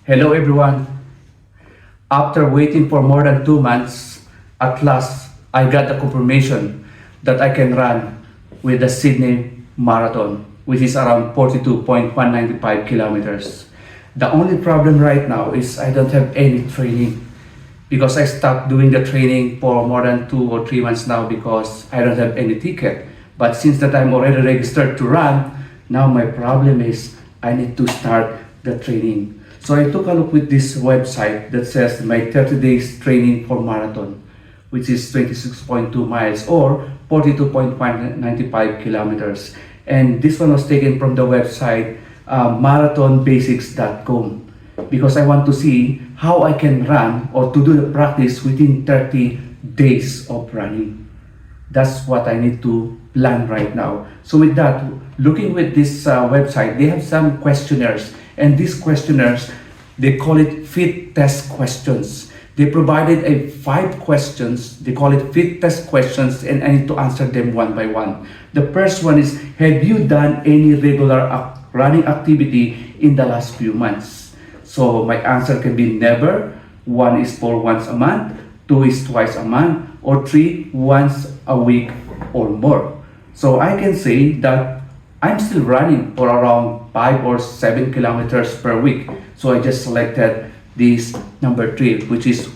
Hello everyone. After waiting for more than 2 months, at last I got the confirmation that I can run with the Sydney Marathon, which is around 42.195 kilometers. The only problem right now is I don't have any training because I stopped doing the training for more than 2 or 3 months now because I don't have any ticket. But since that I'm already registered to run, now my problem is I need to start the training. So I took a look with this website that says my 30 days training for marathon, which is 26.2 miles or 42.195 kilometers. And this one was taken from the website marathonbasics.com because I want to see how I can run or to do the practice within 30 days of running. That's what I need to plan right now. So with that, looking with this website, they have some questionnaires, and these questionnaires, they call it fit test questions. They provided 5 questions. They call it fit test questions, and I need to answer them one by one. The first one is, have you done any regular running activity in the last few months? So my answer can be never. 1 is for once a month. 2 is twice a month. Or 3, once a week or more. So I can say that I'm still running for around 5 or 7 kilometers per week. So I just selected this number 3, which is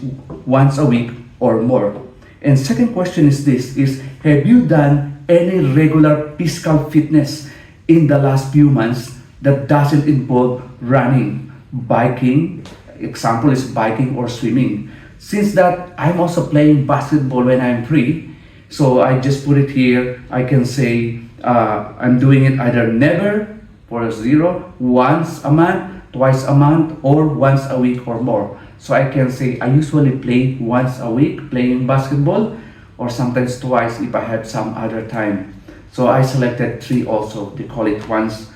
once a week or more. And second question is this, is have you done any regular physical fitness in the last few months that doesn't involve running, biking, example is biking or swimming. Since that I'm also playing basketball when I'm free, so I just put it here. I can say I'm doing it either never for 0, once a month, twice a month, or once a week or more. So I can say I usually play once a week playing basketball, or sometimes twice if I have some other time. So I selected 3 also. They call it once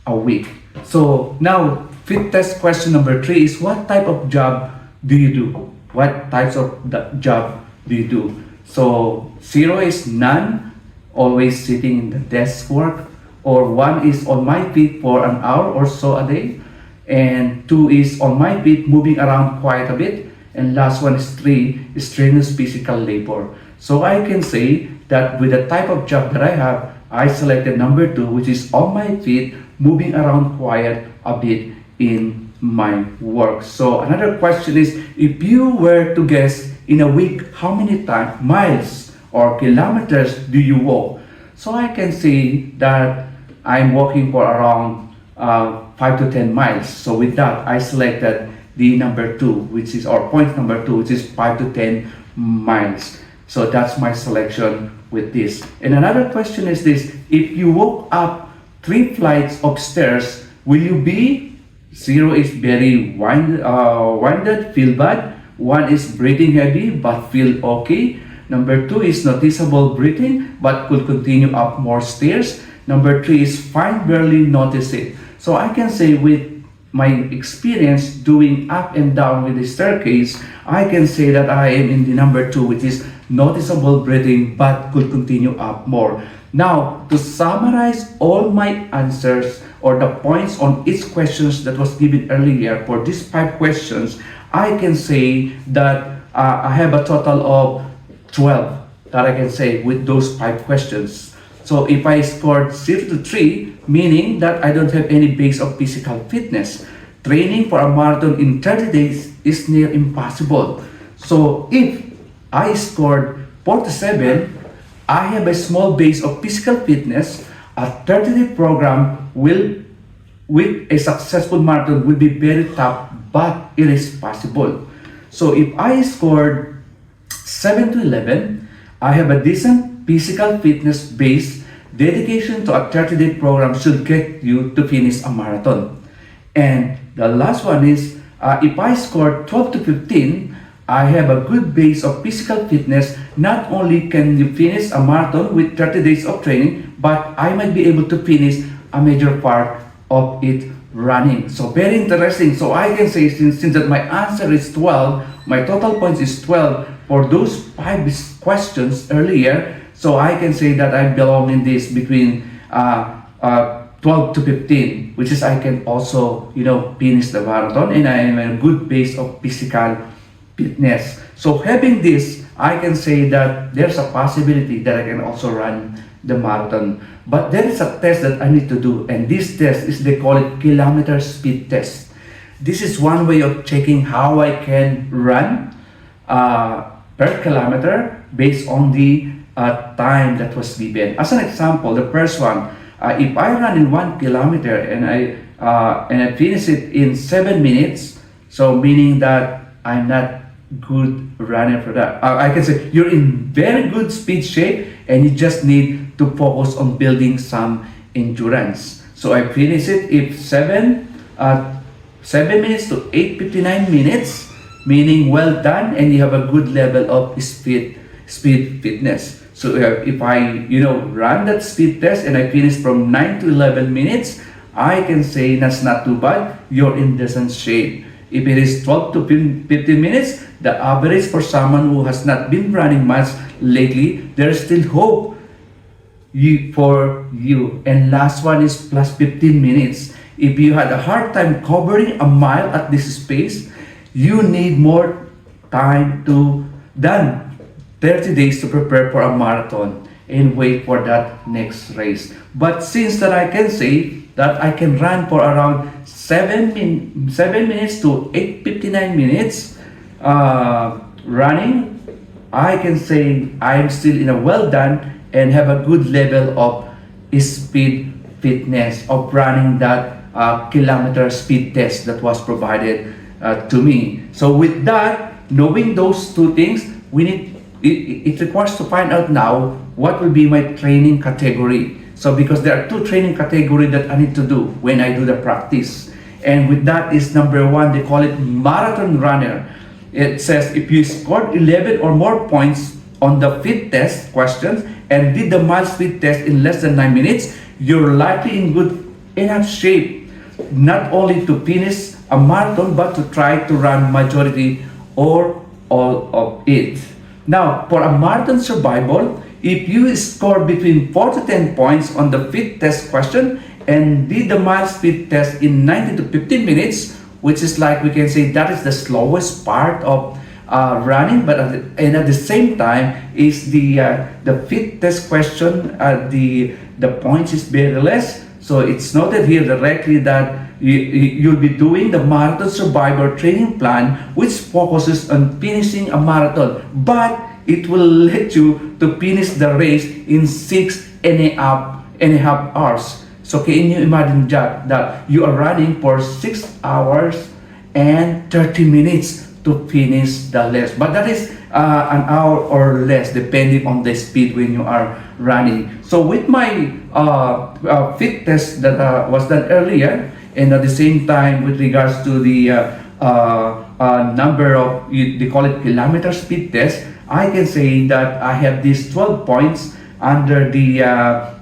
a week. So now fit test question number 3 is, what type of job do you do? What types of job do you do? So 0 is none, always sitting in the desk work, or 1 is on my feet for an hour or so a day, and 2 is on my feet moving around quite a bit, and last one is 3 is strenuous physical labor. So I can say that with the type of job that I have, I selected number 2, which is on my feet moving around quite a bit in my work. So another question is, if you were to guess in a week how many miles or kilometers do you walk? So I can say that I'm walking for around 5 to 10 miles. So with that, I selected the number 2, which is, or point number 2, which is 5 to 10 miles. So that's my selection with this. And another question is this, if you walk up 3 flights of stairs, will you be 0 is very winded, feel bad. 1 is breathing heavy but feel okay. Number 2 is noticeable breathing but could continue up more stairs. Number 3 is fine, barely notice it. So I can say with my experience doing up and down with the staircase, I can say that I am in the number 2, which is noticeable breathing but could continue up more. Now, to summarize all my answers or the points on each questions that was given earlier for these 5 questions, I can say that I have a total of 12 that I can say with those 5 questions. So if I scored 0 to 3, meaning that I don't have any base of physical fitness, training for a marathon in 30 days is near impossible. So if I scored 4 to 7, I have a small base of physical fitness. A 30-day program will, with a successful marathon, will be very tough, but it is possible. So if I scored 7 to 11, I have a decent physical fitness base. Dedication to a 30-day program should get you to finish a marathon. And the last one is, if I scored 12 to 15, I have a good base of physical fitness. Not only can you finish a marathon with 30 days of training, but I might be able to finish a major part of it running. So very interesting. So I can say since that my answer is 12, my total points is 12 for those 5 questions earlier. So I can say that I belong in this between 12 to 15, which is I can also, finish the marathon, and I am in a good base of physical fitness. So having this, I can say that there's a possibility that I can also run the marathon. But there is a test that I need to do, and this test is, they call it kilometer speed test. This is one way of checking how I can run per kilometer based on the time that was given. As an example, the first one, if I run in 1 kilometer and I finish it in 7 minutes, so meaning that I'm not good runner for that. I can say you're in very good speed shape and you just need to focus on building some endurance. So I finish it if 7 minutes to 8:59 minutes, meaning well done, and you have a good level of speed fitness. So if I run that speed test and I finish from 9 to 11 minutes, I can say that's not too bad. You're in decent shape. If it is 12 to 15 minutes, the average for someone who has not been running much lately, there's still hope for you. And last one is plus 15 minutes. If you had a hard time covering a mile at this pace, you need more time than 30 days to prepare for a marathon and wait for that next race. But since that I can say that I can run for around 7 minutes to 8:59 minutes running, I can say I'm still in a well done and have a good level of speed fitness of running that kilometer speed test that was provided to me. So with that, knowing those two things, it requires to find out now what will be my training category. So because there are two training categories that I need to do when I do the practice. And with that is number one, they call it marathon runner. It says if you scored 11 or more points on the fit test questions and did the mile speed test in less than 9 minutes, you're likely in good enough shape not only to finish a marathon but to try to run majority or all of it. Now, for a marathon survival, if you score between 4 to 10 points on the fit test question and did the mile speed test in 90 to 15 minutes, which is like we can say that is the slowest part of running, but at the same time is the fit test question, the points is very less. So it's noted here directly that you'll be doing the marathon survivor training plan, which focuses on finishing a marathon, but it will let you to finish the race in 6.5 hours. So can you imagine that you are running for 6 hours and 30 minutes to finish the race, but that is an hour or less depending on the speed when you are running. So with my fit test that was done earlier, and at the same time with regards to the number of, they call it kilometer speed test, I can say that I have these 12 points under the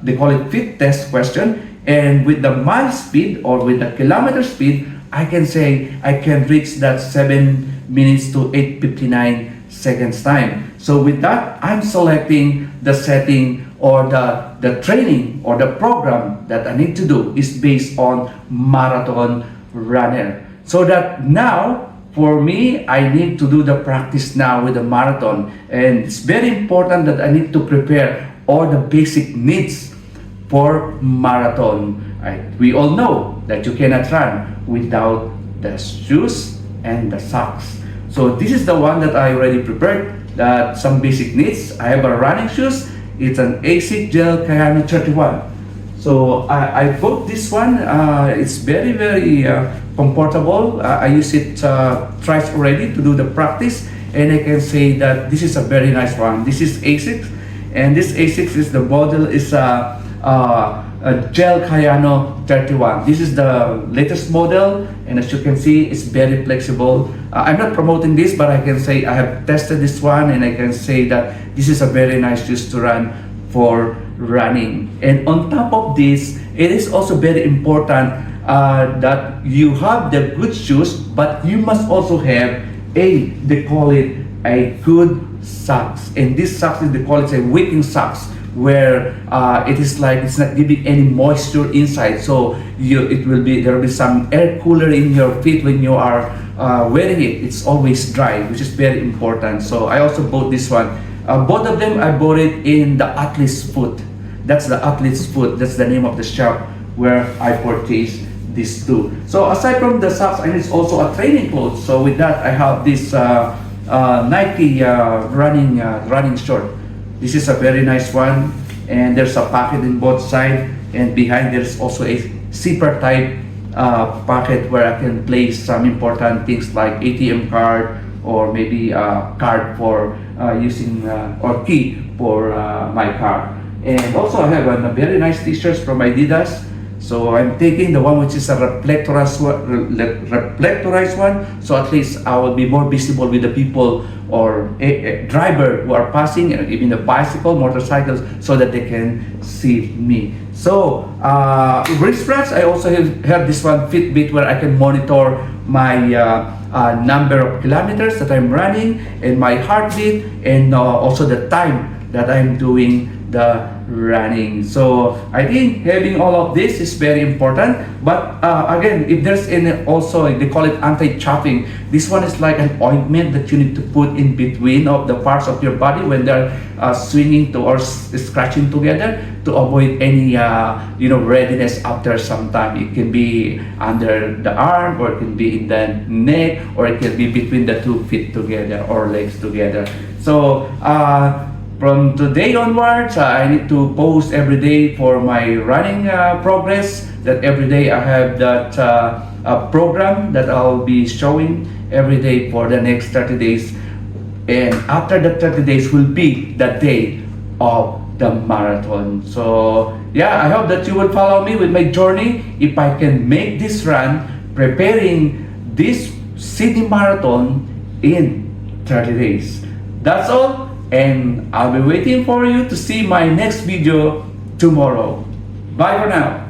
they call it fit test question, and with the mile speed or with the kilometer speed, I can say I can reach that 7 minutes to 8:59 seconds time. So with that, I'm selecting the setting or the training or the program that I need to do is based on marathon runner. So that now, for me, I need to do the practice now with the marathon. And it's very important that I need to prepare all the basic needs for marathon. We all know that you cannot run without the shoes and the socks. So this is the one that I already prepared, that some basic needs. I have a running shoes. It's an ASICS Gel Kayano 31. So I bought this one. It's very comfortable. I use it twice already to do the practice, and I can say that this is a very nice one. This is ASICS, and this ASICS is the model is a Gel Kayano 31. This is the latest model, and as you can see, it's very flexible. I'm not promoting this, but I can say I have tested this one, and I can say that this is a very nice shoes to run for running. And on top of this, it is also very important that you have the good shoes, but you must also have they call it a good socks. And this socks is they call it a wicking socks, where it is like it's not giving any moisture inside. So there will be some air cooler in your feet when you are wearing it. It's always dry, which is very important. So I also bought this one. Both of them I bought it in the Athlete's Foot. That's the Athlete's Foot. That's the name of the shop where I purchased these two. So aside from the socks, I need also a training clothes. So with that, I have this Nike running short. This is a very nice one, and there's a pocket in both sides, and behind there's also a zipper type pocket where I can place some important things like ATM card, or maybe a card for using or key for my car. And also I have a very nice t-shirts from Adidas. So I'm taking the one which is a reflectorized one, so at least I will be more visible with the people or a driver who are passing, and even the bicycle, motorcycles, so that they can see me. So wristbands, I also have this one Fitbit where I can monitor my number of kilometers that I'm running, and my heartbeat, and also the time that I'm doing the running. So I think having all of this is very important. But again, if there's any, also they call it anti-chaffing. This one is like an ointment that you need to put in between of the parts of your body when they're swinging to or scratching together, to avoid any readiness after some time. It can be under the arm, or it can be in the neck, or it can be between the 2 feet together or legs together. So from today onwards, I need to post every day for my running progress. That every day I have that program that I'll be showing every day for the next 30 days. And after the 30 days will be the day of the marathon. So yeah, I hope that you will follow me with my journey. If I can make this run, preparing this Sydney Marathon in 30 days. That's all. And I'll be waiting for you to see my next video tomorrow. Bye for now.